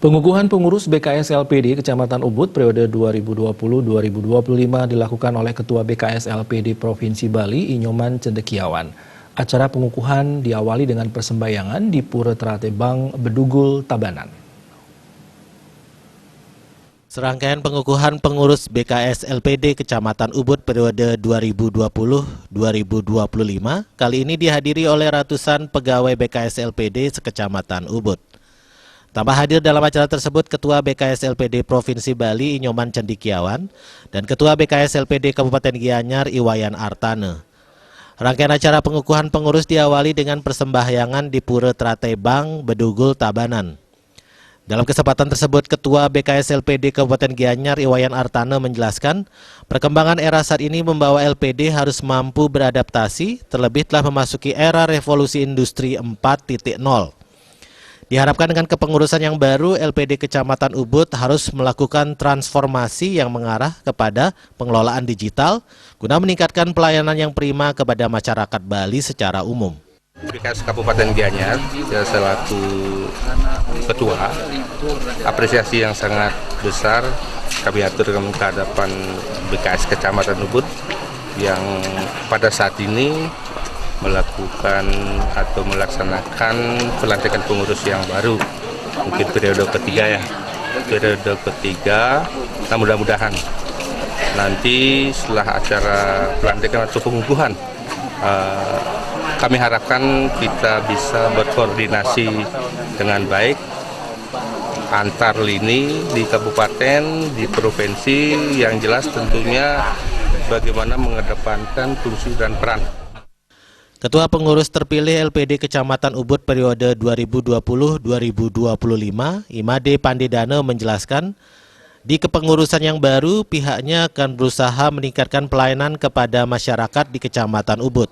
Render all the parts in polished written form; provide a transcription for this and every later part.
Pengukuhan pengurus BKS LPD Kecamatan Ubud periode 2020-2025 dilakukan oleh Ketua BKS LPD Provinsi Bali, Inyoman Cendekiawan. Acara pengukuhan diawali dengan persembahyangan di Pura Terate Bang, Bedugul, Tabanan. Serangkaian pengukuhan pengurus BKS LPD Kecamatan Ubud periode 2020-2025 kali ini dihadiri oleh ratusan pegawai BKS LPD sekecamatan Ubud. Tambah hadir dalam acara tersebut Ketua BKS LPD Provinsi Bali Inyoman Cendekiawan dan Ketua BKS LPD Kabupaten Gianyar Iwayan Artane. Rangkaian acara pengukuhan pengurus diawali dengan persembahyangan di Pura Terate Bang, Bedugul, Tabanan. Dalam kesempatan tersebut, Ketua BKS LPD Kabupaten Gianyar Iwayan Artane menjelaskan, perkembangan era saat ini membawa LPD harus mampu beradaptasi, terlebih telah memasuki era revolusi industri 4.0. Diharapkan dengan kepengurusan yang baru, LPD Kecamatan Ubud harus melakukan transformasi yang mengarah kepada pengelolaan digital, guna meningkatkan pelayanan yang prima kepada masyarakat Bali secara umum. BKS Kabupaten Gianyar selaku ketua, apresiasi yang sangat besar kami aturkan ke hadapan BKS Kecamatan Ubud yang pada saat ini melakukan atau melaksanakan pelantikan pengurus yang baru, mungkin periode ketiga ya, periode ketiga. Nah, mudah-mudahan nanti setelah acara pelantikan atau pengukuhan, kami harapkan kita bisa berkoordinasi dengan baik antar lini di kabupaten, di provinsi, yang jelas tentunya bagaimana mengedepankan fungsi dan peran. Ketua pengurus terpilih LPD Kecamatan Ubud periode 2020-2025, Imade Pandidane menjelaskan, di kepengurusan yang baru pihaknya akan berusaha meningkatkan pelayanan kepada masyarakat di Kecamatan Ubud.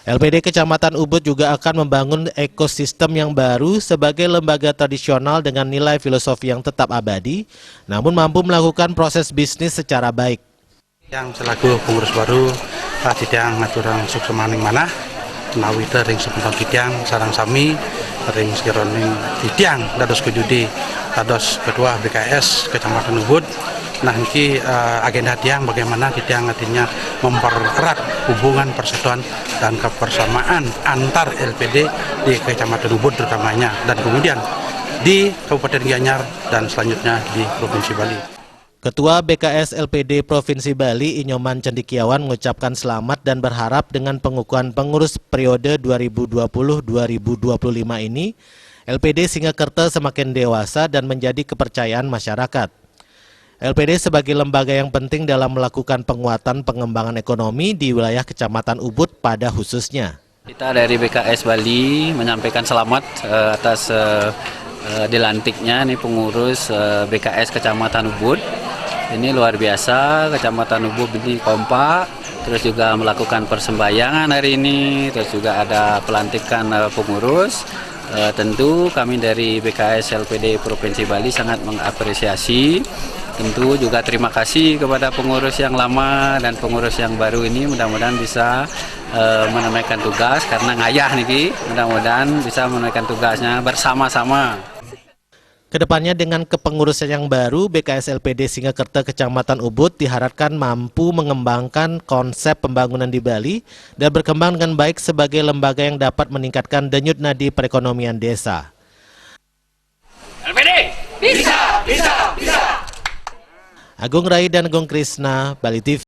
LPD Kecamatan Ubud juga akan membangun ekosistem yang baru sebagai lembaga tradisional dengan nilai filosofi yang tetap abadi, namun mampu melakukan proses bisnis secara baik. Yang selaku pengurus baru, Tidang ngaturang suksemaning mana, nawita ring sepuntang Tidang, sarang sami, ring sekironing Tidang, dados kejudi, dados kedua BKS Kecamatan Ubud. Nah, ini agenda Tidang bagaimana Tidang artinya mempererat hubungan persatuan dan kebersamaan antar LPD di Kecamatan Ubud terutamanya, dan kemudian di Kabupaten Gianyar dan selanjutnya di Provinsi Bali. Ketua BKS LPD Provinsi Bali Inyoman Cendekiawan mengucapkan selamat dan berharap dengan pengukuhan pengurus periode 2020-2025 ini, LPD Singakerta semakin dewasa dan menjadi kepercayaan masyarakat. LPD sebagai lembaga yang penting dalam melakukan penguatan pengembangan ekonomi di wilayah Kecamatan Ubud pada khususnya. Kita dari BKS Bali menyampaikan selamat atas dilantiknya nih pengurus BKS Kecamatan Ubud. Ini luar biasa, Kecamatan Ubud ini kompak, terus juga melakukan persembahyangan hari ini, terus juga ada pelantikan pengurus. Tentu kami dari BKS LPD Provinsi Bali sangat mengapresiasi. Tentu juga terima kasih kepada pengurus yang lama dan pengurus yang baru ini, mudah-mudahan bisa menunaikan tugas, karena ngayah nih, mudah-mudahan bisa menunaikan tugasnya bersama-sama. Kedepannya dengan kepengurusan yang baru, BKS LPD Singakerta Kecamatan Ubud diharapkan mampu mengembangkan konsep pembangunan di Bali dan berkembang dengan baik sebagai lembaga yang dapat meningkatkan denyut nadi perekonomian desa. LPD bisa. Agung Rai dan Agung Krisna, Bali TV.